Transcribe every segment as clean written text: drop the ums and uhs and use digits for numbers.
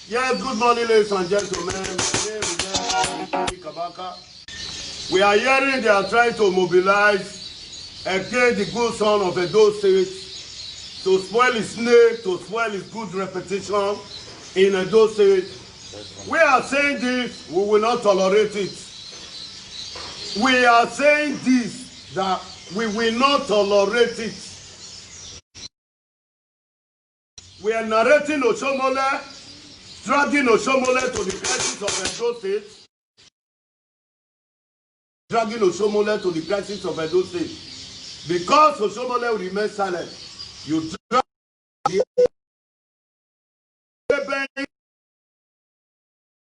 Yes, good morning, ladies and gentlemen. We are hearing they are trying to mobilize against the good son of Edo State to spoil his name, to spoil his good reputation in Edo State. We are saying this, we will not tolerate it. We are saying this, that we will not tolerate it. We are narrating Oshomole, dragging Oshomole to the crisis of Edo State. Dragging Oshomole to the crisis of Edo State. Because Oshomole will remain silent, you drag the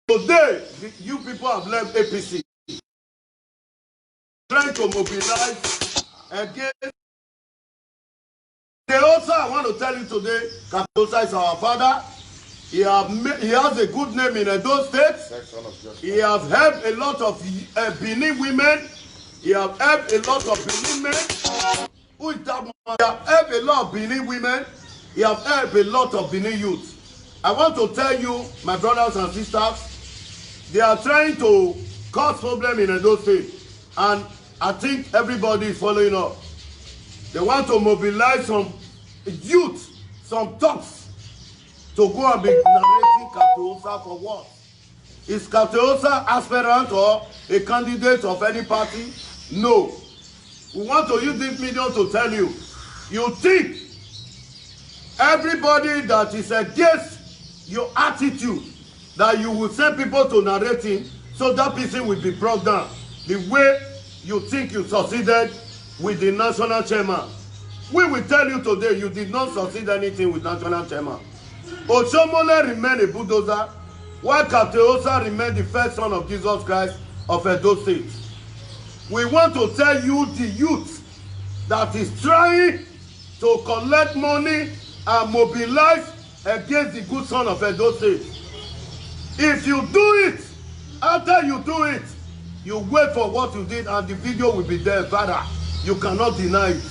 today, you people have left APC. Trying to mobilize against. Also, I want to tell you today, Katosa is our father. He has a good name in Edo State. He has helped a lot of Benin women. He has helped a lot of Benin men. Who is that man? He has helped a lot of Benin women. He has helped a lot of Benin youth. I want to tell you, my brothers and sisters, they are trying to cause problem in Edo State. And I think everybody is following up. They want to mobilize some youth, some thugs, to go and be narrating Katosa for what? Is Katosa aspirant or a candidate of any party? No. We want to use this medium to tell you, you think everybody that is against your attitude, that you will send people to narrating, so that person will be brought down. The way you think you succeeded with the national chairman. We will tell you today, you did not succeed anything with national chairman. Oshomole remained a bulldozer, while Katosa remained the first son of Jesus Christ of Edo State. We want to tell you, the youth that is trying to collect money and mobilize against the good son of Edo State. If you do it, after you do it, you wait for what you did and the video will be there, brother. You cannot deny it.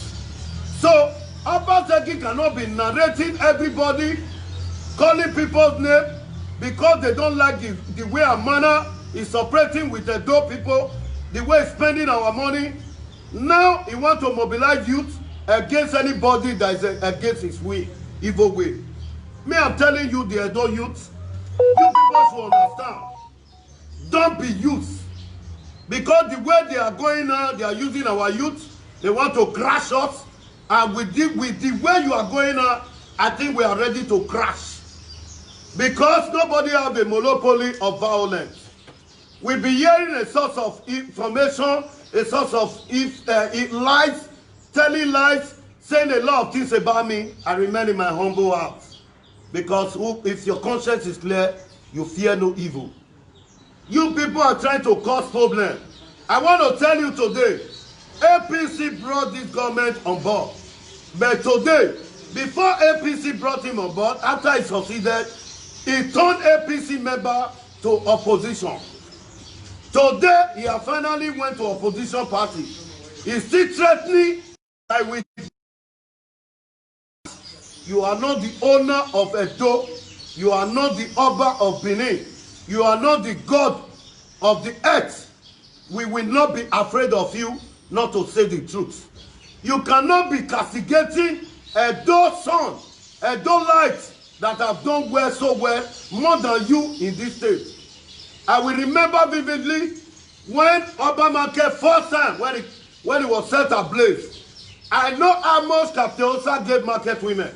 So, Obaseki cannot be narrating everybody, calling people's name because they don't like the way our manner is operating with the Edo people, the way he's spending our money. Now, he wants to mobilize youth against anybody that is against his way, evil way. Me, I'm telling you, the Edo youth, you people should understand. Don't be youth. Because the way they are going now, they are using our youth. They want to crash us. And with the way you are going now, I think we are ready to crash. Because nobody has a monopoly of violence. We'll be hearing a source of information, a source of lies, telling lies, saying a lot of things about me. I remain in my humble house. Because if your conscience is clear, you fear no evil. You people are trying to cause problem. I want to tell you today, APC brought this government on board. But today, before APC brought him on board, after he succeeded, he turned APC member to opposition. Today, he has finally went to opposition party. He's still threatening that with you are not the owner of Edo. You are not the Oba of Benin. You are not the God of the earth. We will not be afraid of you, not to say the truth. You cannot be castigating Edo son, Edo lights that have done well so well, more than you in this state. I will remember vividly when Obamacare first time, when it was set ablaze. I know how much Captain Osa gave market women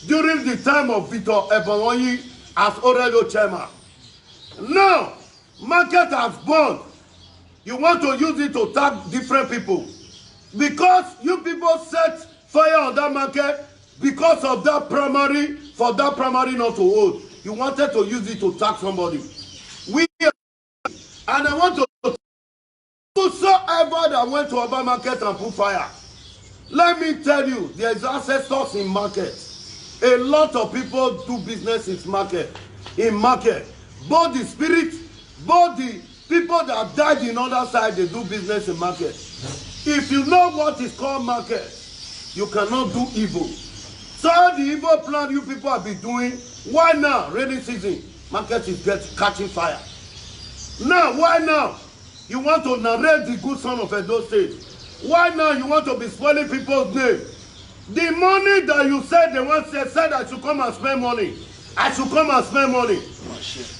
during the time of Victor Ebonyi as Oredo chairman. Now, market has burned. You want to use it to tag different people. Because you people set fire on that market because of that primary, for that primary not to hold. You wanted to use it to tag somebody. And I want to whosoever that went to Oba market and put fire. Let me tell you, there is ancestors in market. A lot of people do business in market. Both the spirit, both the people that died in other side, they do business in market. If you know what is called market, you cannot do evil. So the evil plan you people have been doing, why now? Rainy season, market is catching fire. Now, why now? You want to narrate the good son of Edo State. Why now you want to be spoiling people's name? The money that you said they once said I should come and spend money. I should come and spend money.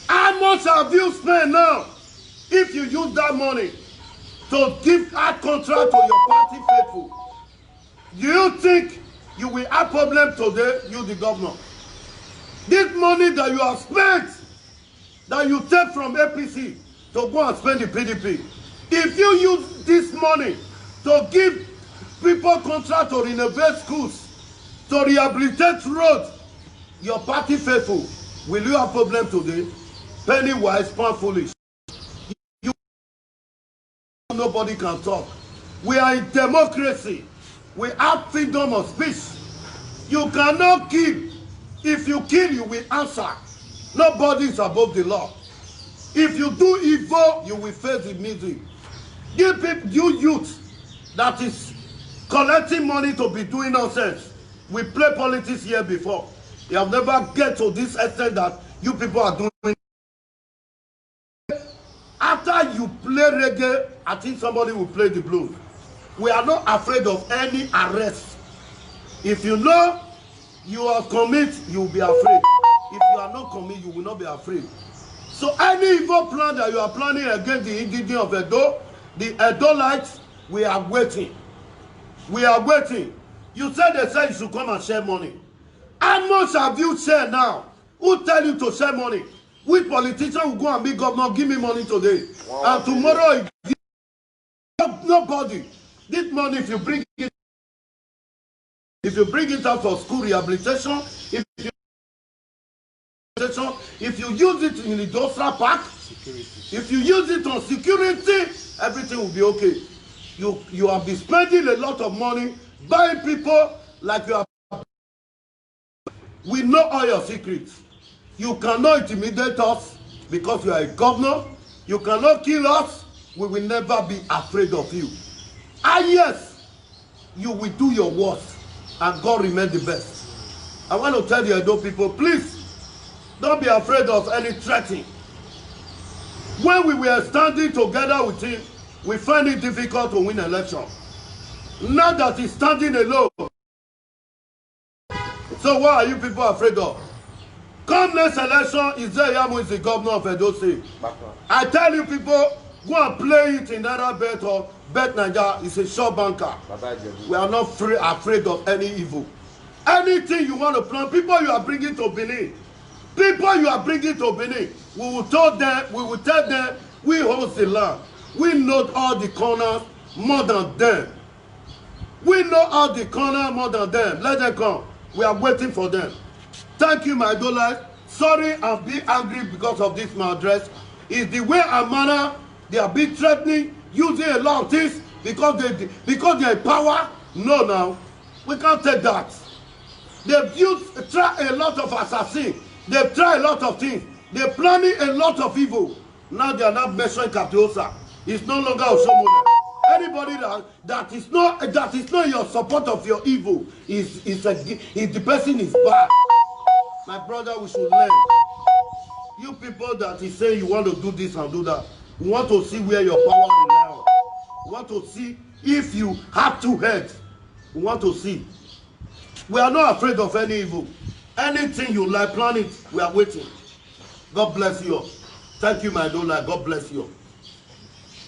How much have you spent now? If you use that money to give that contract to your party faithful, do you think you will have problem today, you the governor? This money that you have spent, that you take from APC to go and spend the PDP, if you use this money to give people contract to renovate schools, to rehabilitate roads, your party faithful, will you have problem today? Penny wise, pound foolish. Nobody can talk. We are in democracy. We have freedom of speech. You cannot kill. If you kill, you will answer. Nobody is above the law. If you do evil, you will face the misery. Give people, you youth that is collecting money to be doing nonsense. We play politics here before. You have never get to this extent that you people are doing. After you play reggae, I think somebody will play the blues. We are not afraid of any arrest. If you know you are commit, you will be afraid. If you are not commit, you will not be afraid. So any evil plan that you are planning against the indigenous of Edo, the Edolites, we are waiting. We are waiting. You said they said you should come and share money. How much have you shared now? Who tell you to share money? Which politician will go and be governor, give me money today? Wow. And tomorrow, nobody. This money, if you bring it out for school rehabilitation, if you use it in the industrial park, if you use it on security, everything will be okay. You have been spending a lot of money buying people like you are. We know all your secrets. You cannot intimidate us because you are a governor. You cannot kill us. We will never be afraid of you. Yes, you will do your worst, and God remain the best. I want to tell the Edo people, please, don't be afraid of any threatening. When we were standing together with him, we find it difficult to win election. Now that he's standing alone, so what are you people afraid of? Come next election, Ize-Iyamu is the governor of Edo State. I tell you people, go and play it in NairaBet or Bet Naija. It's a sure banker. We are not afraid of any evil. Anything you want to plan, people you are bringing to Benin, we will tell them, we hold the land. We know all the corners more than them. Let them come. We are waiting for them. Thank you, my dollars. Sorry, I'm being angry because of this my address. It's the way and manner they are being threatening, using a lot of things because they are power. No, now we can't take that. They've tried a lot of assassins. They've tried a lot of things. They're planning a lot of evil. Now they are not measuring Kaptiosa. It's no longer Osomole. Anybody that is not your support of your evil is the person is bad. My brother, we should learn. You people that is saying you want to do this and do that, we want to see where your power is now. We want to see if you have two heads. We want to see. We are not afraid of any evil. Anything you like, plan it. We are waiting. God bless you. Thank you, my dollar. God bless you.